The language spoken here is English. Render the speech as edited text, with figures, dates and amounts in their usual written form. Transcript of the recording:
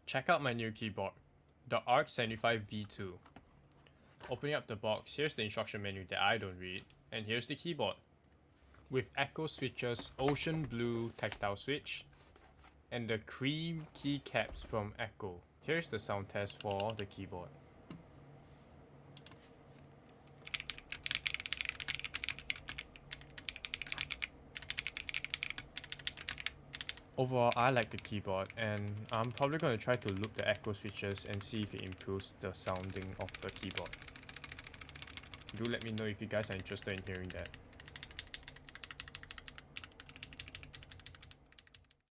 Check out my new keyboard, the ARC75V2. Opening up the box, here's the instruction menu that I don't read, and here's the keyboard. With Akko switches, ocean blue tactile switch, and the cream keycaps from Akko. Here's the sound test for the keyboard. Overall, I like the keyboard, and I'm probably going to try to loop the Akko switches and see if it improves the sounding of the keyboard. Do let me know if you guys are interested in hearing that.